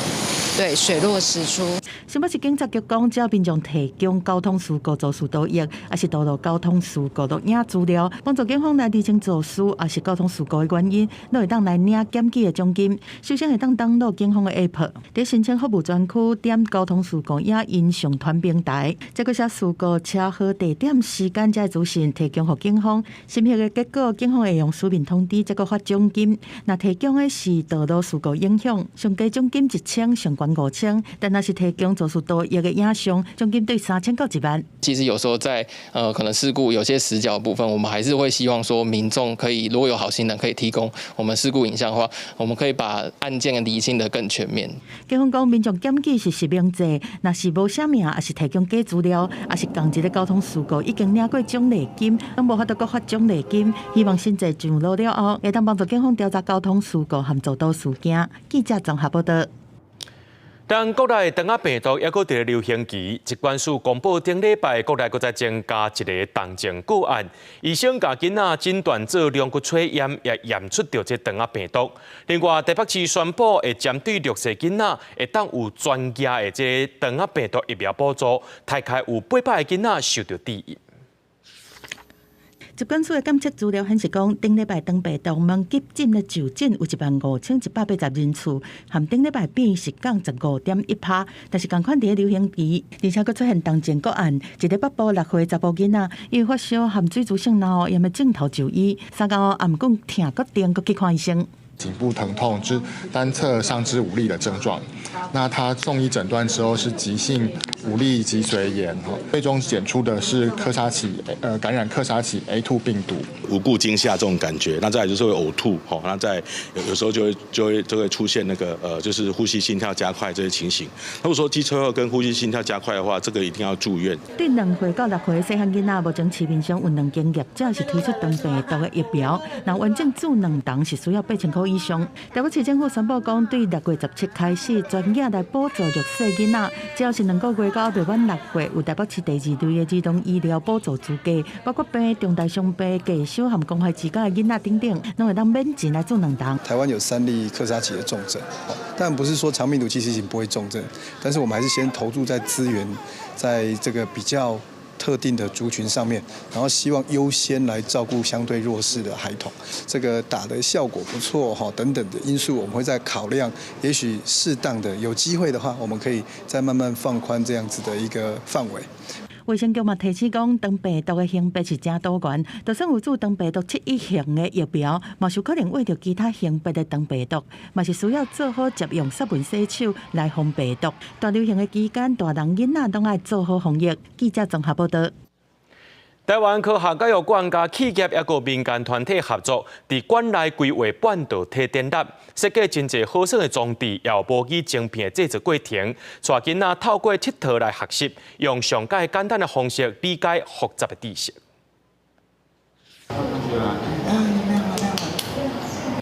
水落石出。新北市警察局讲，只要民众提供交通事故肇事倒影，还是道路交通事故录影资料，帮助警方来厘清肇事，还是交通事故的原因，都会当来领检举的奖金。首先会当登录警方的 App， 在申请服务专区点交通事故影音上传平台，再搁写事故车祸地点、时间才资讯提供给警方。审核的结果，警方会用书面通知，再搁发奖金。若提供的是道路事故影响，上加奖金1000，上悬关5000，但若是提供做出多亿的影像，奖金对3000到1万。其实有时候在可能事故有些死角的部分，我们还是会希望说民众可以，如果有好心人可以提供我们事故影像的话，我们可以把案件理清得更全面。警方讲，民众检举是实名制，若是无写名，也是提供假资料，也是同一个交通事故已经领过奖励金，拢无法度搁发奖励金。希望新制上路了后，会当帮助警方调查交通事故和造逃事件。记者综合报道。当国内肠仔病毒还搁伫流行期，疾管署公布顶礼拜国内搁再增加一个重症个案，医生甲囡仔诊断做两骨髓炎，也验出着这肠仔病毒。另外，台北市宣布会针对6岁囡仔会当有专业的这肠仔病毒疫苗补助，大概有800个囡仔受到治愈。疾管署的监测资料显示，讲顶礼拜肠病毒门急诊的就诊有15180人次，含顶礼拜比是降15.1%，但是同款伫流行期，而且佫出现重症个案，一个北部6岁查甫囡仔，因为发烧含水柱性脑炎的症头就医，3个暗讲疼个定，佫去看医生。颈部疼痛、单侧上肢无力的症状。那他送医诊断之后是急性无力脊髓炎，最终检出的是感染克沙奇 A2 病毒。无故惊吓这种感觉，那再来就是会呕吐，那在有时候就会出现那个就是呼吸心跳加快这些情形。如果说机车后跟呼吸心跳加快的话，这个一定要住院。对2岁到6岁的细汉囡仔，目前市面上有2间业者是推出肠病毒的疫苗，那完整注2筒是需要8000块以上。台北市政府宣布讲，对6月17开始，专业来补助6岁囡仔，只要是2个月到未满6月，有台北市第2类的儿童医疗补助资格，包括病、重大伤病、介小和公害之家的囡仔等等，拢会当免钱来注2筒。台湾有3例克沙奇的重症，但不是说肠病毒其实已经不会重症，但是我们还是先投注在资源，在这个比较特定的族群上面，然后希望优先来照顾相对弱势的孩童，这个打的效果不错等等的因素，我们会再考量，也许适当的有机会的话，我们可以再慢慢放宽这样子的一个范围。卫生局嘛提醒讲，肠病毒的性别是真多元，就算有注肠病毒7以上的疫苗，嘛是可能为着其他性别的肠病毒，嘛是需要做好接用杀菌洗手来防病毒。大流行的期间，大人囡仔拢爱做好防疫。记者综合报道。台湾科学教育馆甲企业也个民间团体合作，伫馆内规划半导体展览，设计真侪好耍的装置，也有模拟晶片的制作过程，带囡仔透过佚佗来学习，用上介简单的方式理解复杂的知识。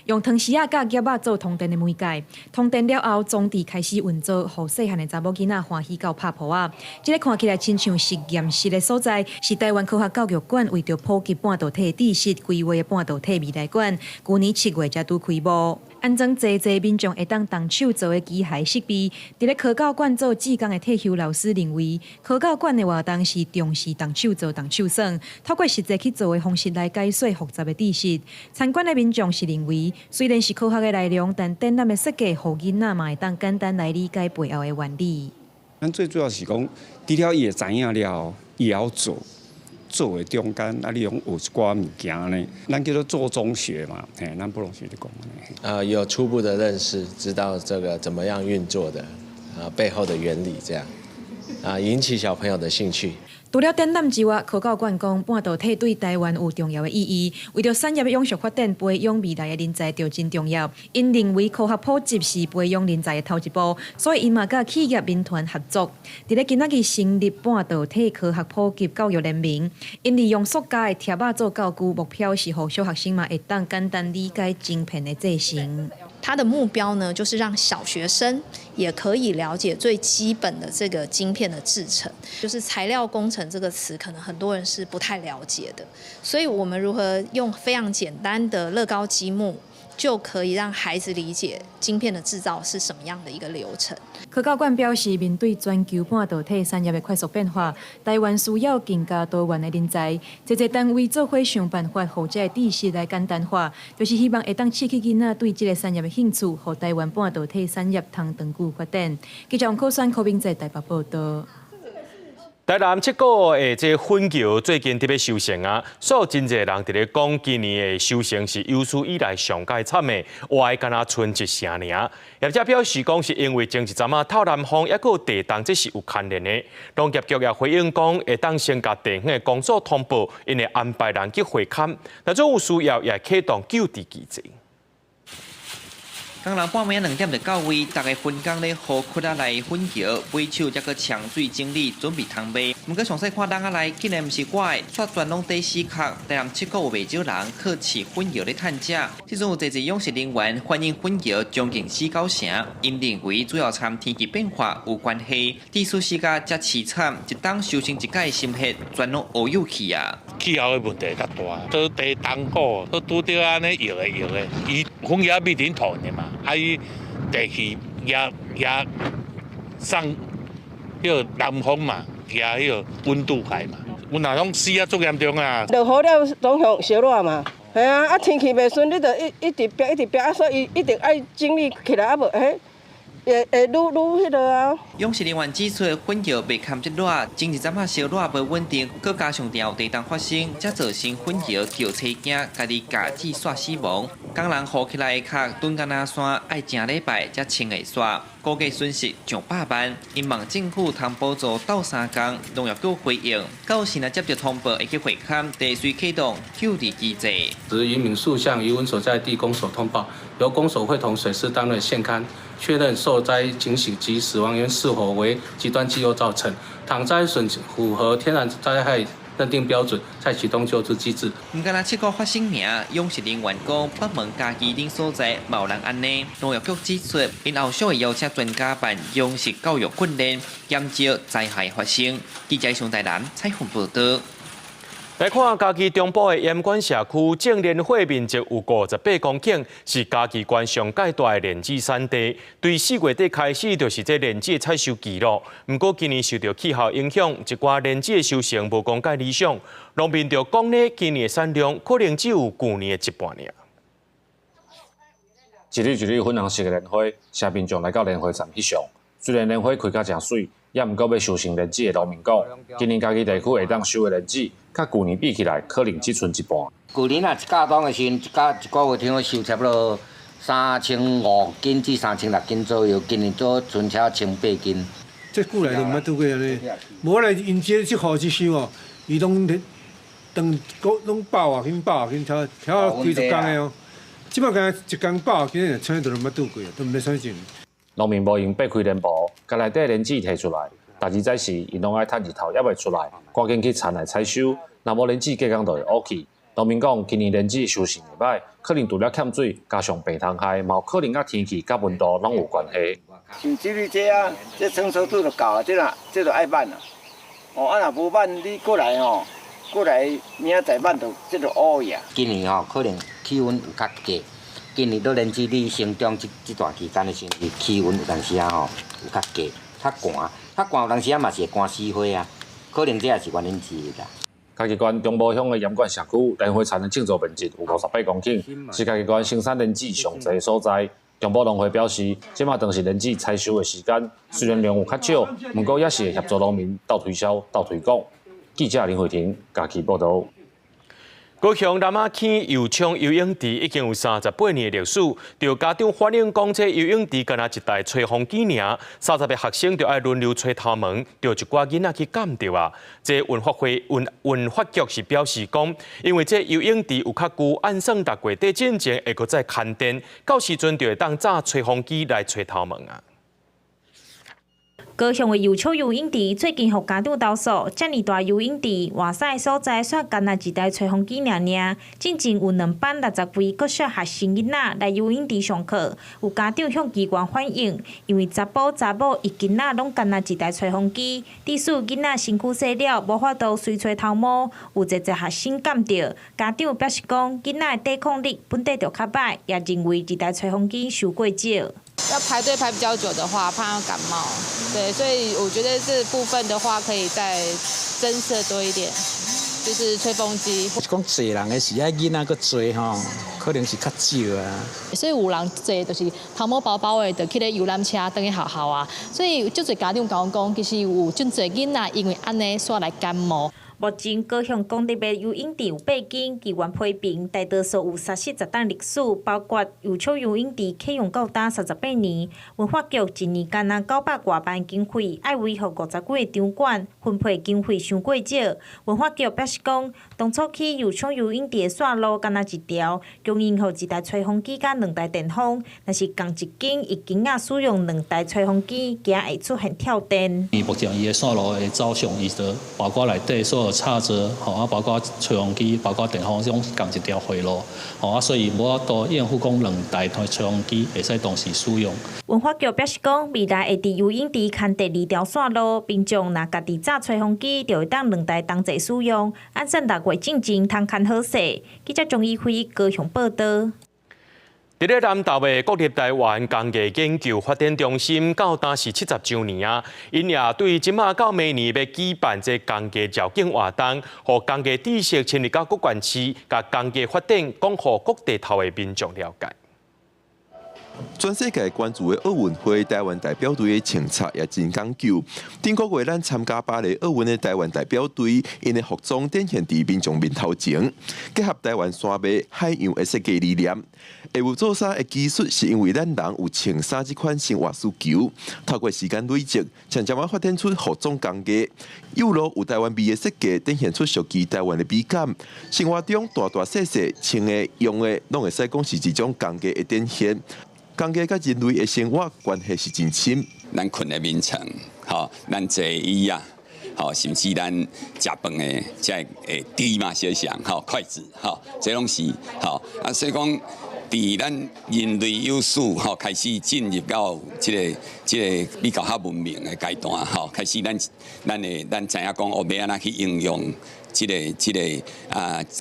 用汤匙仔甲叶仔做通电的媒介，通电了后，装置开始运作，互细汉的查某囡仔欢喜到拍婆啊！这个看起来亲像实验室的所在，是台湾科学教育馆为着普及半导体知识规划的半导体未来馆，去年7月才拄开幕。安装侪民众会当动手做的机械设备。伫咧科教馆做志工的退休老师认为，科教馆的活动是重视动手做、动手算，透过实际去做的方式来解说复杂的知识。参观的民众是认为，虽然是科学的内容，但展览的设计，互囡仔嘛会当简单来理解背后的原理。咱最主要是讲，除了伊会知影了，伊也要做。做的中间，你用有一寡物件呢，咱叫做做中学嘛，咱不容许的讲。有初步的认识，知道这个怎么样运作的，背后的原理这样，引起小朋友的兴趣。除了展览之外，科教馆讲半导体对台湾有重要的意义。为着产业的永续发展，培养未来的人才就真重要。因认为科学普及是培养人才的头一步，所以因嘛甲企业民团合作，伫咧今仔日成立半导体科学普及教育联盟。因利用塑胶的贴仔做教具，目标是互小学生嘛会当简单理解晶片的制成。它的目标呢，就是让小学生也可以了解最基本的这个晶片的制成，就是材料工程这个词，可能很多人是不太了解的。所以我们如何用非常简单的乐高积木，就可以让孩子理解晶片的制造是什么样的一个流程。科教馆表示，面对全球半导体产业的快速变化，台湾需要更加多元的人才。这单位做伙想办法，互这知识来简单化，就是希望会当刺激囡仔对这个产业的兴趣，互台湾半导体产业通长久发展。记者王科山、柯明在台北报道。台南7股的这粉桥最近特别收成啊，所以真侪人伫咧讲，今年的收成是有史以来上界惨的，外敢若剩一成尔。业者表示讲，是因为前一阵啊透南风也有地动，这是有牵连的。农业局也回应讲，会当先甲地方的工作通报，因会安排人去会勘，若总有需要，也启动救治机制。工人半暝2点就到位，大家分工咧河窟仔内粉桥，尾手才去抢水整理，准备通卖。不过详细看档仔内，竟然毋是我的，煞全拢第4壳。台南7股有袂少人去饲粉桥咧趁食，即阵有侪养殖人员反映粉桥将近4-9成，因认为主要参天气变化有关系。地处世界遮凄惨，一当收成一届心血，全拢乌有去啊！气候的问题较大，都地动好，都拄着安尼摇的，伊粉桥必定土的嘛。啊！伊地气也送迄个南风嘛，也迄个温度海嘛，阮若拢死啊足严重啊！落雨了拢向烧热嘛，系啊！啊天气袂顺，你着一直逼啊，所以一定爱整理起来，啊无会愈迄落啊。养殖人员指出，粉桥袂堪热热，前一阵仔烧热无稳定，佮加上有地动发生，才造成粉桥叫车惊，家己架子煞死亡。工人好起来的壳蹲干那山，爱正礼拜才清会煞，估计损失上100万。因望政府通补助斗3工，农业局回应，到时若接到通报会去会勘，地水启动救治机制。指渔民诉向渔文所在地公所通报，由公所会同水师单位现勘，确认受灾情形及死亡源是否为极端气候造成，倘灾损符合天然灾害认定标准，再启动救治机制。唔敢若7股发生名，养殖人员讲北门家己等所在冇人安尼。农业局指出，因后续会邀请专家办养殖教育训练，减少灾害发生。记者上台南采访报道。来看嘉义中部的盐管社区，种莲花面积有58公顷，是嘉义县上界大的莲子产地。对4月底开始，就是这莲子的采收记录。不过今年受到气候影响，一寡莲子的收成无讲介理想。农民就讲呢，今年的产量可能只有去年的一半尔。一粒一粒粉红色的莲花，社民众来到莲花站翕相。虽然莲花开甲真水，也毋过要收成莲子的农民讲，今年嘉义地区会当收的莲子，甲去年比起来，可能只剩一半。去年啊，一架当的时，一个月听收差不多3500斤至3600斤左右，今年做剩差1800斤。这久来就毋捌拄过安尼，无来因这雨一收哦，伊拢拢100外斤挑几十工的哦。即摆干一工100外斤，产都毋捌拄过，都毋知啥情。农民无用掰开莲苞，甲内底莲子摕出来。第二则是，因拢爱趁日头还未出来，赶紧去田内采收。若无莲子过工就会乌去。农民讲，今年莲子收成袂歹，可能除了欠水，加上病虫害，嘛有可能甲天气、甲温度拢有关系。像这啊，这成熟度就够啊，这就爱慢啊。哦，啊若无慢，你过来明仔载慢就这就乌去啊。今年可能气温有较低。今年都莲子你生长这段期间的时候，气温有当时有较低、较寒，有当时嘛是会寒死花啊，可能这也是原因之一啦。嘉义县中部乡的盐管社区莲花产的种植面积有58公顷，是嘉义县生产莲子上侪的所在。中部农会表示，即马当时莲子采收的时间虽然量有较少，不过也是会协助农民斗推销、斗推广。记者林慧婷嘉义报道。高雄南仔坑油厂游泳池已经有38年的历史，就家长反映讲，这游泳池敢若一台吹风机尔，30个学生就要轮流吹头毛，就一寡囡仔去干掉啊。这文化局是表示讲，因为这游泳池有较旧，按算6月底之前会搁再勘电，到时阵就会当炸吹风机来吹头毛啊。高雄的油厂游泳池最近互家长投诉，遮尔大游泳池外省所在煞干那一台吹风机尔。进前有2班60位国小学生囡仔来游泳池上课，有家长向机关反映，因为查甫查某伊囡仔拢干那一台吹风机，致使囡仔身躯细了，无法度随吹头毛，有侪学生感着。家长表示讲，囡仔的抵抗力本地就较歹，也认为一台吹风机收过少。要排队排比较久的话，怕要感冒，对，所以我觉得这部分的话可以再增设多一点。就是吹风机。讲济人的是爱囡仔个多吼，可能是较少啊。所以有人济就是头毛包包的，就去咧游览车等去学校啊。所以足侪家长甲我讲，其实有真侪囡仔因为安尼煞来感冒。目前高雄公立的游泳池有8间，基源批评大多数有30档历史，包括油草游泳池启用到达38年，文化局一年干那900多万经费，爱维护50几个场馆，分配经费伤过少。文化局表示讲，当初起油草游泳池的线路干那一条，供应予1台吹风机甲2台电风，若是共一间一间啊使用2台吹风机，惊会出现跳电。目前伊的线路的走向，伊就包括内底所有插座，啊，包括吹风机，包括电风，种共一条回路，啊，所以无法度应付讲2台吹风机会使同时使用。文化局表示讲，未来会伫游泳池牵第2条线路，民众若家己炸吹风机，就会当2台同齐使用，按算6月进前通牵好势。记者钟义辉高雄报道。伫咧南投的国立台湾工业研究发展中心到当时70周年啊，因也对即马到明年要举办这工业绕境活动，和工业知识迁入到各县市，甲工业发展讲互各地头的民众了解。全世界关注的奥运会，台湾代表队的政策也真讲究。顶个月咱参加巴黎奥运的台湾代表队，因的服装展现伫民众面头前，结合台湾山脉海洋的设计理念。会有做衫的技术，是因为咱人有穿衫这款生活需求，透过时间累积，渐渐发展出服装工艺。有路有台湾味的设计，展现出属于台湾的美感。生活中大大小小穿的、用的，拢会使讲是一种工艺的展现。工业甲人类的生活关系是真深。咱困的眠床，吼，咱坐椅啊，吼，甚至咱食饭的即个箸嘛、小象，吼，筷子，吼，这拢是，吼啊，所以讲，伫咱人类有史吼开始进入到即个比较较文明的阶段，吼，开始咱知影讲，要安怎去应用即个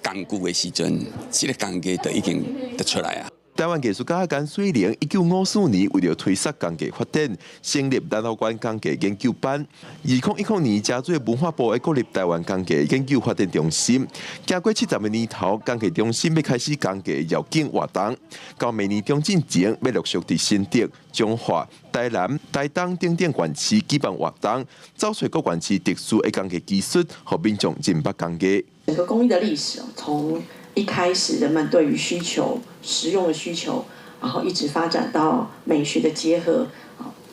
工具的时阵，即个工艺就已经得出来啊。台湾艺术家简水玲1954年为了推动工艺发展，成立南投县工艺研究班。2010年加入文化部的国立台湾工艺研究发展中心。经过70个年头，工艺中心要开始工艺绕境活动，到明年中进前要陆续伫新竹、彰化、台南、台东等县市举办活动，找出各县市特殊的工艺技术，和民众认捌工艺。整个工艺的历史，从一开始人们对于需求、实用的需求，然后一直发展到美学的结合，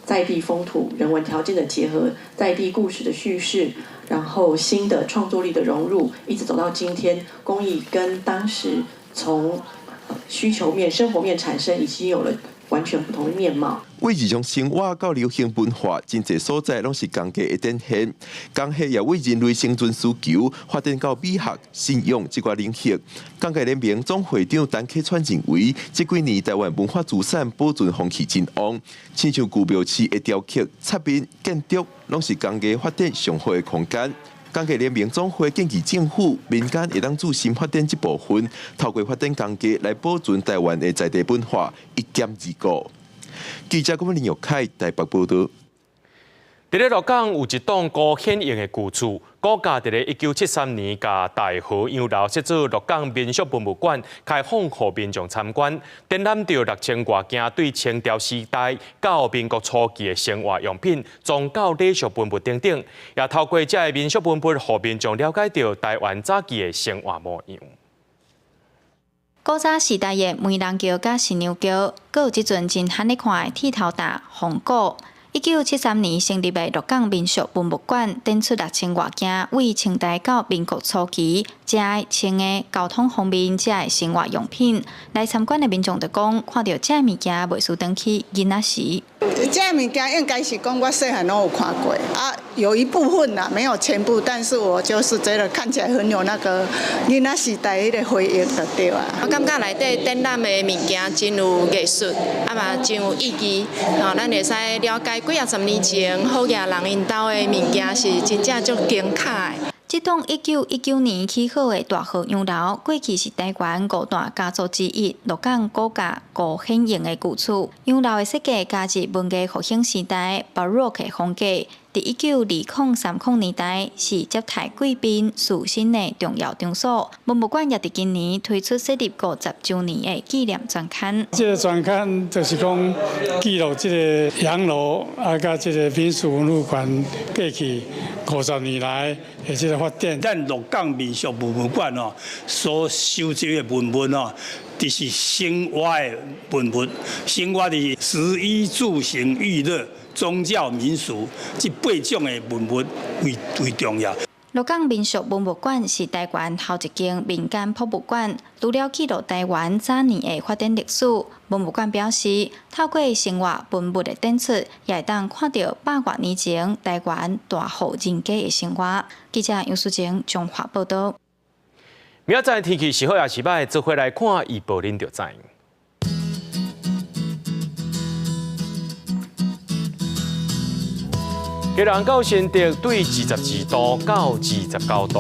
在地风土人文条件的结合，在地故事的叙事，然后新的创作力的融入，一直走到今天，工艺跟当时从需求面、生活面产生，已经有了完全不同的面貌。为日常生活到流行文化，真侪所在拢是工艺的展现。工艺也为人类生存需求发展到美学、信用这块领域。工艺联盟总会长陈启川认为，这几年台湾文化资产保存风气真旺，亲像古庙市的雕刻、插面、建筑，拢是工艺发展上好的空间。工艺联盟总会建议政府、民间会当注心发展这部分，透过发展工艺来保存台湾的在地文化，一兼二顾。记者林玉凯台北报道。伫咧鹿港有一栋高显型的旧厝，古家伫咧1973年，甲大河洋楼设置鹿港民俗博物馆，开放予民众参观，展览着6000多件对清朝时代到民国初期的生活用品、宗教礼俗文物等等，也透过这个民俗文物，予民众了解到台湾早期的生活模样。古早时代的梅兰桥甲新娘桥，阁有即阵真罕咧看的剃头搭、红果。1973年成立的鹿港民俗博物馆，展出6000多件为清代到民国初期遮穿的交通方面遮的生活用品。来参观的民众就讲，看到遮物件袂输转去囡仔时。这物件应该是讲我细汉拢有看过啊，有一部分啦，没有全部，但是我就是觉得看起来很有那个囡仔时代迄个回忆就对啊。我感觉内底展览的物件真有艺术，啊嘛真有意义，吼，咱会使了解几十年前好野人因兜的物件是真正足精彩的。这栋1919年起好的大河洋楼，过去是台湾5大家族之一鹿港古家高显型的旧厝。洋楼的设计加入文艺复兴时代巴洛克风格，伫伫1920-30年代是接待贵宾属性的重要场所。文物馆也伫今年推出设立50周年的纪念专刊。这个专刊就是讲记录这个洋楼甲这个民俗文物馆过去50年来的这个发展。咱鹿港民俗文物馆哦，所收集的文物哦，就是生活的文物，生活的食衣住行娱乐、宗教民俗这8种的文物为重要。鹿港民俗文物馆是台湾头一间民间博物馆，除了记录台湾早年的发展历史，文物馆表示，透过生活文物的展出，也会当看到100多年前台湾大户人家的生活。记者杨淑晴综合报道。明仔载天气是好也是歹，做回来看预报恁就知。基隆到新竹对22度到29度，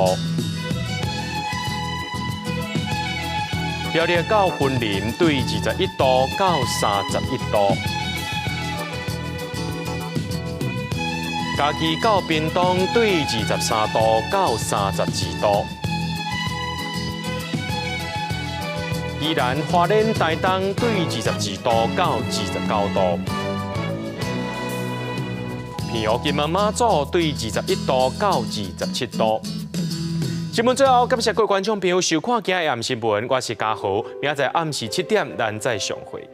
苗栗到云林对21度到31度，嘉义到屏东对23度到32度，宜兰花莲台东对22度到29度。平湖金门马祖对21度到27度。新闻最后，感谢各位观众朋友收看今日暗新闻，我是嘉豪，明仔载暗时7点咱再相会。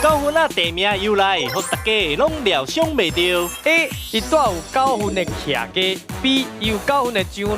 9分啊，地名由来，互大家拢料想袂到。A， 伊带有9分的徛家；B， 伊有9分的上。